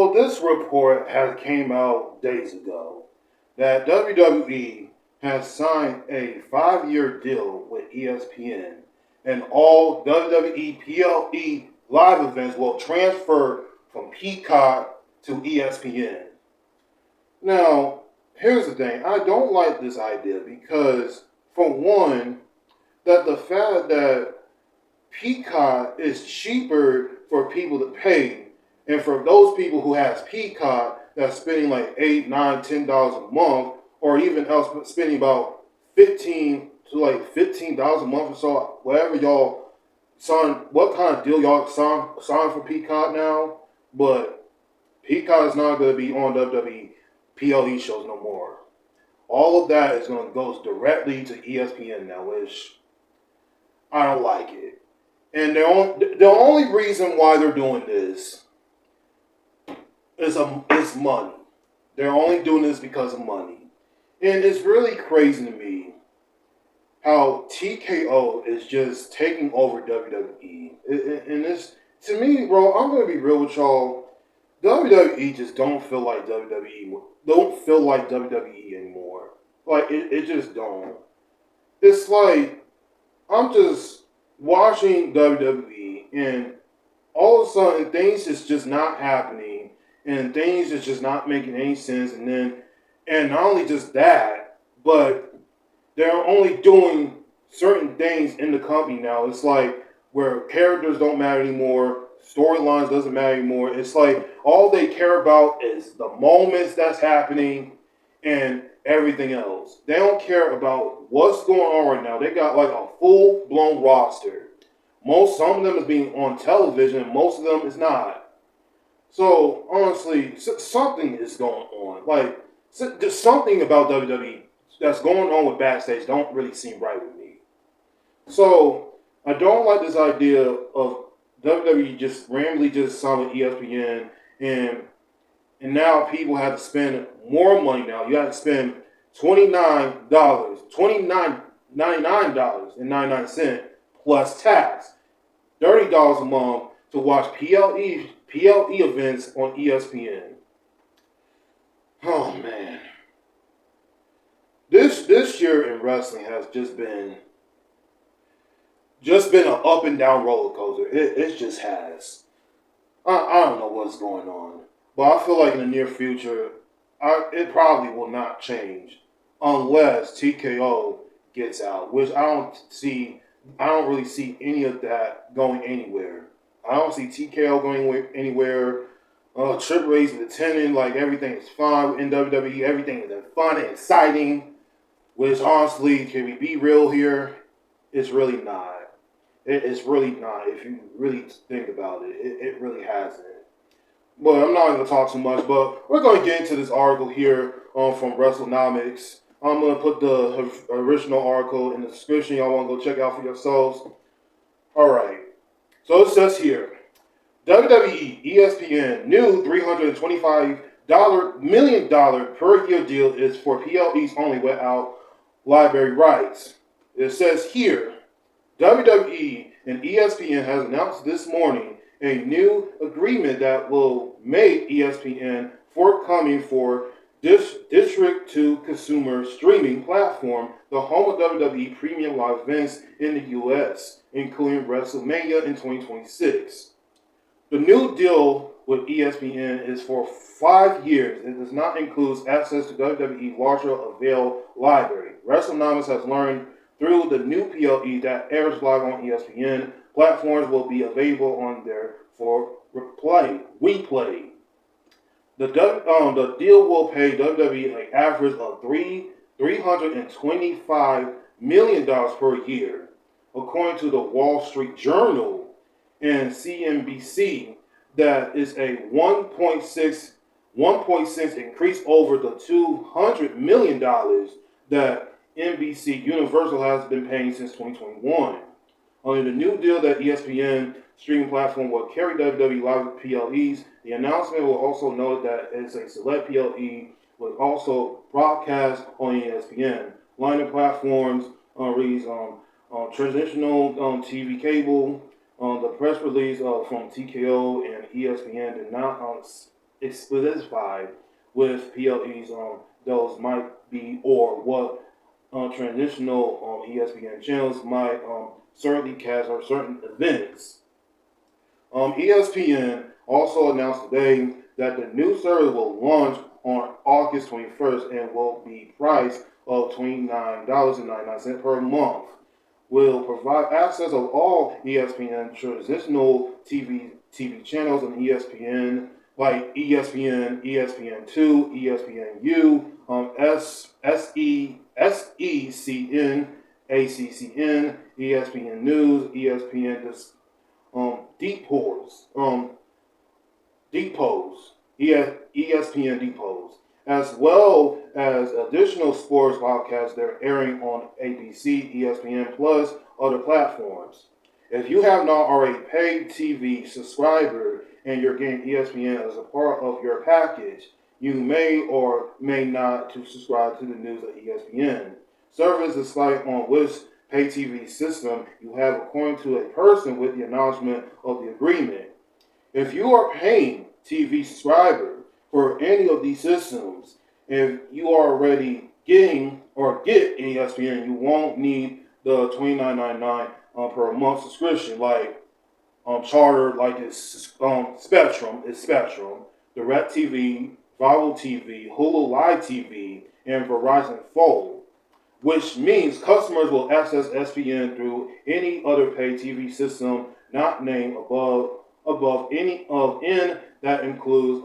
So this report has came out days ago that WWE has signed a 5-year deal with ESPN, and all WWE PLE live events will transfer from Peacock to ESPN. Now, here's the thing: I don't like this idea because, for one, that the fact that Peacock is cheaper for people to pay, and for those people who has Peacock that's spending like $8, $9, $10 a month, or even else spending about $15 a month or so, whatever y'all sign, what kind of deal y'all sign for Peacock now. But Peacock is not going to be on WWE PLE shows no more. All of that is going to go directly to ESPN now, which I don't like it. And the only reason why they're doing this is money. They're only doing this because of money. And it's really crazy to me how TKO is just taking over WWE. And it's, to me, bro, I'm going to be real with y'all. WWE just don't feel like WWE anymore. Like, it just don't. It's like, I'm just watching WWE, and all of a sudden things is just not happening, and things is just not making any sense. And not only just that, but they're only doing certain things in the company now. It's like where characters don't matter anymore, storylines doesn't matter anymore. It's like all they care about is the moments that's happening and everything else. They don't care about what's going on right now. They got like a full-blown roster. Some of them is being on television, and most of them is not. So honestly, something is going on. Like, there's something about WWE that's going on with backstage don't really seem right with me. So I don't like this idea of WWE just randomly just signing ESPN, and now people have to spend more money now. You have to spend $99.99 plus tax, $30 a month to watch PLE events on ESPN. Oh man, this year in wrestling has just been an up and down roller coaster. It just has. I don't know what's going on, but I feel like in the near future, it probably will not change unless TKO gets out, which I don't see. I don't really see any of that going anywhere. I don't see TKO going anywhere. Triple H is attending like everything is fine in WWE. Everything is fun and exciting. Which honestly, can we be real here? It's really not. It's really not. If you really think about it, it really hasn't. But I'm not going to talk too much. But we're going to get into this article here from WrestleNomics. I'm going to put the original article in the description. Y'all want to go check out for yourselves. All right. So it says here, WWE ESPN new $325 million per year deal is for PLEs only without library rights. It says here, WWE and ESPN has announced this morning a new agreement that will make ESPN forthcoming for direct-to-consumer streaming platform, the home of WWE premium live events in the U.S., including WrestleMania in 2026. The new deal with ESPN is for 5 years and does not include access to WWE larger available library. WrestleNomics has learned through the new PLE that airs live on ESPN platforms will be available on there for replay. The deal will pay WWE an average of $325 million per year, according to the Wall Street Journal and CNBC. That is a 1.6 increase over the $200 million that NBC Universal has been paying since 2021. Under the new deal that ESPN streaming platform will carry WWE live PLEs, the announcement will also note that it's a select PLE will also broadcast on ESPN. Line platforms reads traditional TV cable. The press release from TKO and ESPN did not specified with PLEs. Those might be or what traditional ESPN channels might certainly cast or certain events. ESPN also announced today that the new service will launch on August 21st and will be priced of $29.99 per month. Will provide access of all ESPN traditional TV channels and ESPN like ESPN, ESPN2, ESPNU, SECN, ACCN, ESPN News, ESPN Depots, ESPN Depots, as well as additional sports podcasts that are airing on ABC, ESPN Plus, other platforms. If you have not already paid TV subscriber and you're getting ESPN as a part of your package, you may or may not to subscribe to the news of ESPN. Service is like on which pay TV system you have according to a person with the acknowledgement of the agreement. If you are paying TV subscriber for any of these systems, if you are already getting or get ESPN, you won't need the $29.99 per month subscription like Charter, like it's Spectrum, DirecTV, Bravo TV, Hulu Live TV, and Verizon Fold, which means customers will access ESPN through any other paid TV system not named above any of N that includes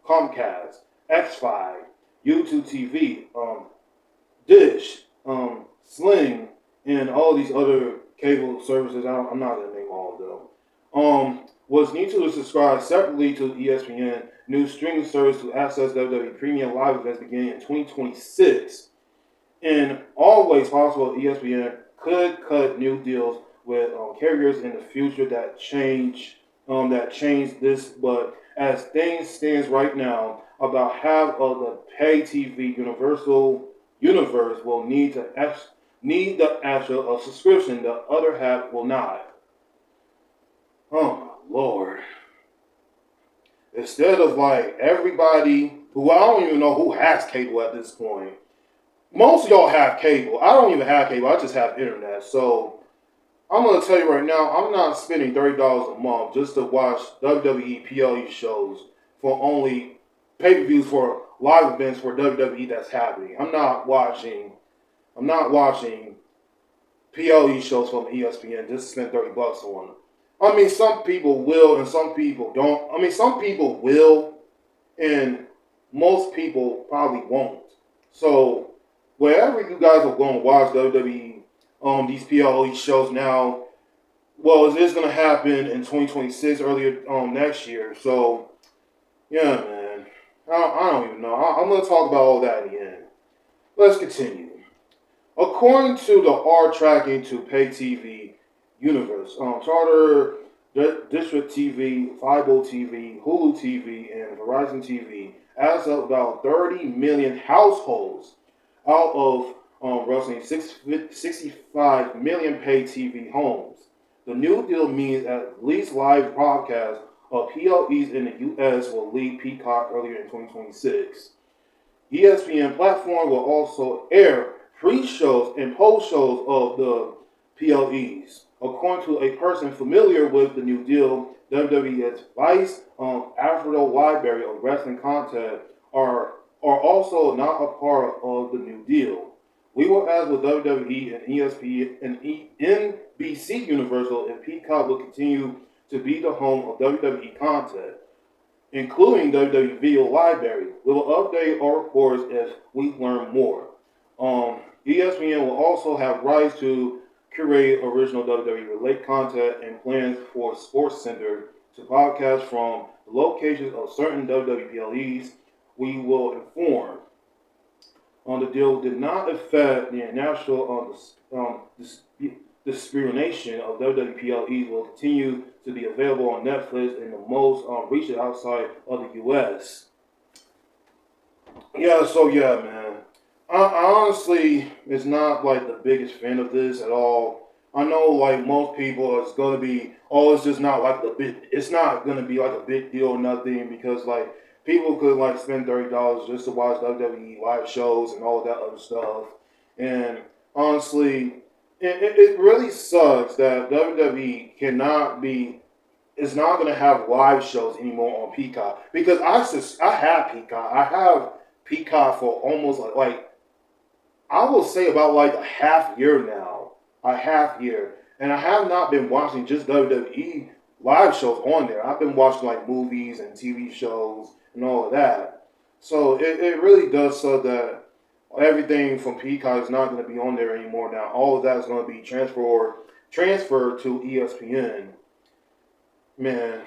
Comcast, X5, YouTube TV, Dish, Sling, and all these other cable services. I'm not gonna name all of them. Was need to subscribe separately to ESPN new streaming service to access WWE Premium Live events beginning in 2026. And always possible, ESPN could cut new deals with carriers in the future that change this. But as things stands right now, about half of the pay TV universe will need the actual subscription. The other half will not. Oh my lord! Instead of like everybody who I don't even know who has cable at this point. Most of y'all have cable. I don't even have cable. I just have internet. So I'm gonna tell you right now, I'm not spending $30 a month just to watch WWE PLE shows for only pay-per-views for live events for WWE that's happening. I'm not watching PLE shows from ESPN just to spend $30 on them. I mean, some people will and some people don't. I mean, some people will and most people probably won't. So wherever you guys are going to watch WWE, these PLE shows now, well, it's going to happen in 2026, earlier next year. So, yeah, man. I don't even know. I'm going to talk about all that in the end. Let's continue. According to the R tracking to pay TV universe, Charter, District TV, Fibo TV, Hulu TV, and Verizon TV adds up about 30 million households out of roughly 65 million paid TV homes. The new deal means at least live broadcasts of PLEs in the U.S. will leave Peacock earlier in 2026. ESPN platform will also air pre-shows and post-shows of the PLEs. According to a person familiar with the new deal, WWE's Vice Alfredo library of wrestling content are also not a part of the new deal. We will ask with WWE and ESPN and NBC Universal if Peacock will continue to be the home of WWE content, including WWE Video Library. We will update our reports if we learn more. ESPN will also have rights to curate original WWE-related content and plans for SportsCenter to broadcast from the locations of certain WWE PLEs. We will inform. The deal did not affect the national distribution of WWE PLEs will continue to be available on Netflix in the most regions outside of the U.S. Yeah, man. I honestly is not like the biggest fan of this at all. I know like most people it's gonna be it's just not like it's not gonna be like a big deal or nothing because like people could like spend $30 just to watch WWE live shows and all of that other stuff. And honestly, it really sucks that WWE cannot be is not going to have live shows anymore on Peacock because I have Peacock. I have Peacock for almost like I will say about like a half year now, a half year, and I have not been watching just WWE live shows on there. I've been watching like movies and TV shows and all of that. So it really does so that everything from Peacock is not going to be on there anymore now. All of that is going to be transferred to ESPN. Man,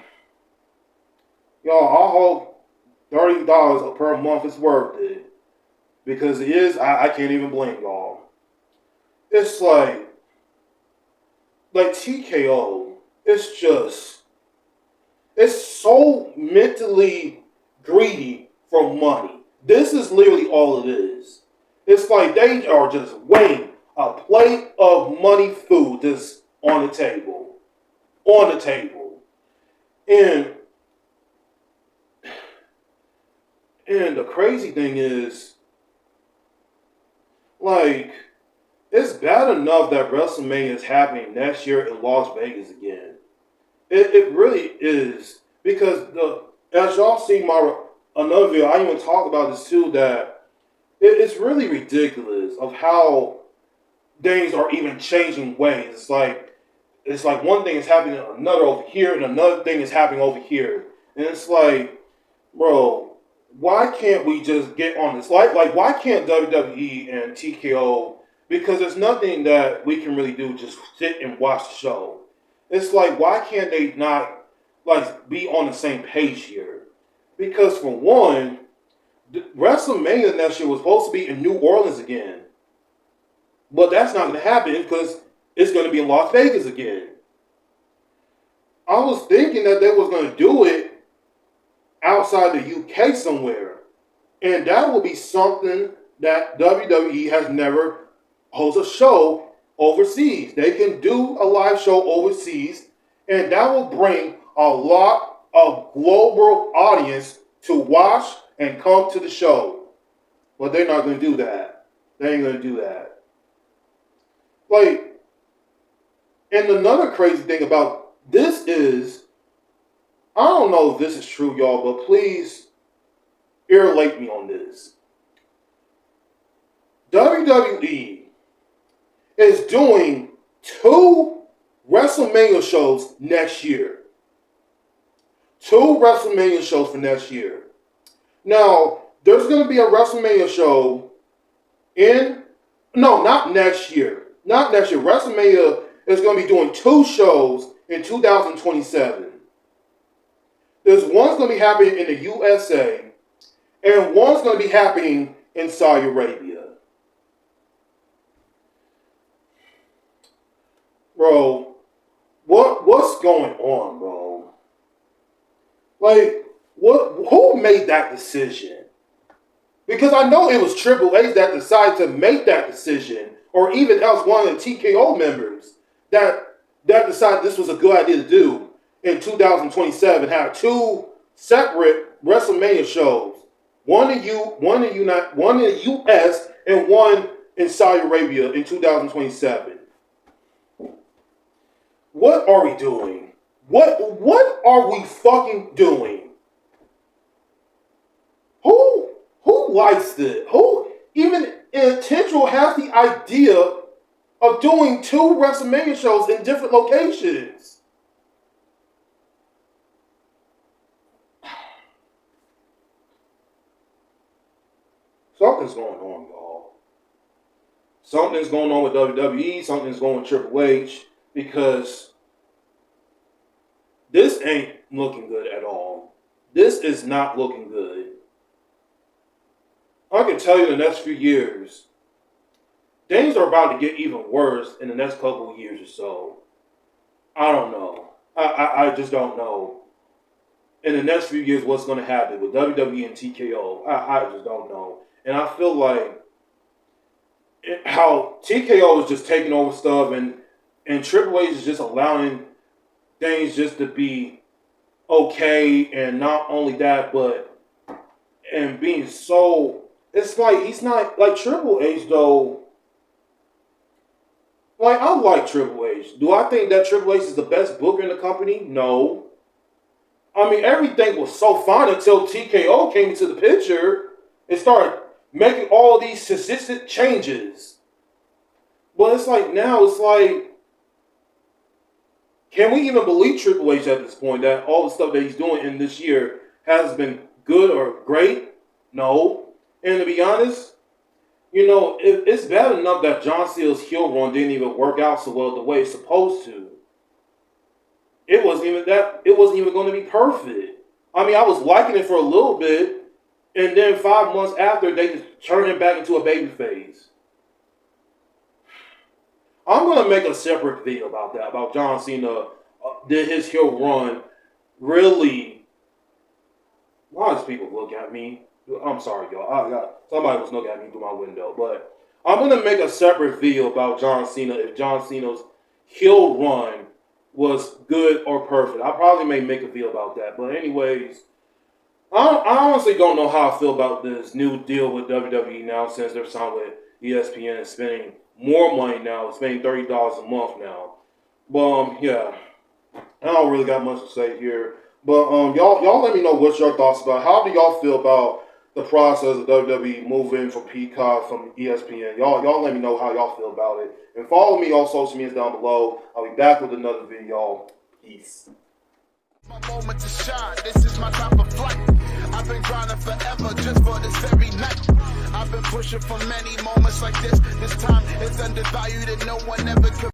y'all, I hope $30 per month is worth it because it is. I can't even blame y'all. It's like TKO. It's so mentally greedy for money. This is literally all it is. It's like they are just weighing a plate of money food just on the table. On the table. And the crazy thing is, like, it's bad enough that WrestleMania is happening next year in Las Vegas again. It really is because as y'all see my another video, I even talked about this too. That it's really ridiculous of how things are even changing ways. It's like one thing is happening, another over here, and another thing is happening over here, and it's like, bro, why can't we just get on this? Like why can't WWE and TKO? Because there's nothing that we can really do. Just sit and watch the show. It's like, why can't they not like be on the same page here? Because for one, WrestleMania next year was supposed to be in New Orleans again, but that's not going to happen because it's going to be in Las Vegas again. I was thinking that they was going to do it outside the UK somewhere, and that will be something that WWE has never host a show overseas. They can do a live show overseas, and that will bring a lot of global audience to watch and come to the show. But they're not going to do that. They ain't going to do that. Like, and another crazy thing about this is, I don't know if this is true, y'all, but please irrelate me on this. WWE is doing 2 WrestleMania shows next year. 2 WrestleMania shows for next year. Now, there's going to be a WrestleMania show not next year. Not next year. WrestleMania is going to be doing 2 shows in 2027. There's one's going to be happening in the USA, and one's going to be happening in Saudi Arabia. Bro, what's going on, bro? Like, who made that decision? Because I know it was Triple H that decided to make that decision, or even else one of the TKO members that decided this was a good idea to do in 2027. Have 2 separate WrestleMania shows, one in the US and one in Saudi Arabia in 2027. What are we doing? What are we fucking doing? Who likes this? Who even intentional has the idea of doing 2 WrestleMania shows in different locations? Something's going on, y'all. Something's going on with WWE. Something's going with Triple H. Because this ain't looking good at all. This is not looking good. I can tell you in the next few years, things are about to get even worse in the next couple of years or so. I don't know. I just don't know. In the next few years, what's going to happen with WWE and TKO? I just don't know. And I feel like how TKO is just taking over stuff and Triple H is just allowing things just to be okay, and not only that, but and being so. It's like he's not like Triple H though. Like I like Triple H. Do I think that Triple H is the best booker in the company? No. I mean everything was so fine until TKO came into the picture and started making all these consistent changes. But it's like now it's like, can we even believe Triple H at this point that all the stuff that he's doing in this year has been good or great? No. And to be honest, it's bad enough that John Cena's heel run didn't even work out so well the way it's supposed to. It wasn't even that. It wasn't even going to be perfect. I mean, I was liking it for a little bit, and then 5 months after, they just turned him back into a babyface. I'm going to make a separate video about that, about John Cena. Did his heel run really? Why does people look at me? I'm sorry, y'all. Somebody was looking at me through my window. But I'm going to make a separate video about John Cena if John Cena's heel run was good or perfect. I probably may make a video about that. But anyways, I honestly don't know how I feel about this new deal with WWE now since they're signed with ESPN and spending more money now. Spending $30 a month now. But yeah, I don't really got much to say here. But y'all let me know what's your thoughts about. How do y'all feel about the process of WWE moving from Peacock from ESPN? Y'all let me know how y'all feel about it. And follow me on social media down below. I'll be back with another video, y'all. Peace. My moment to shine, this is my time of flight. I've been grinding forever just for this very night. I've been pushing for many moments like this. This time it's undervalued and no one ever could.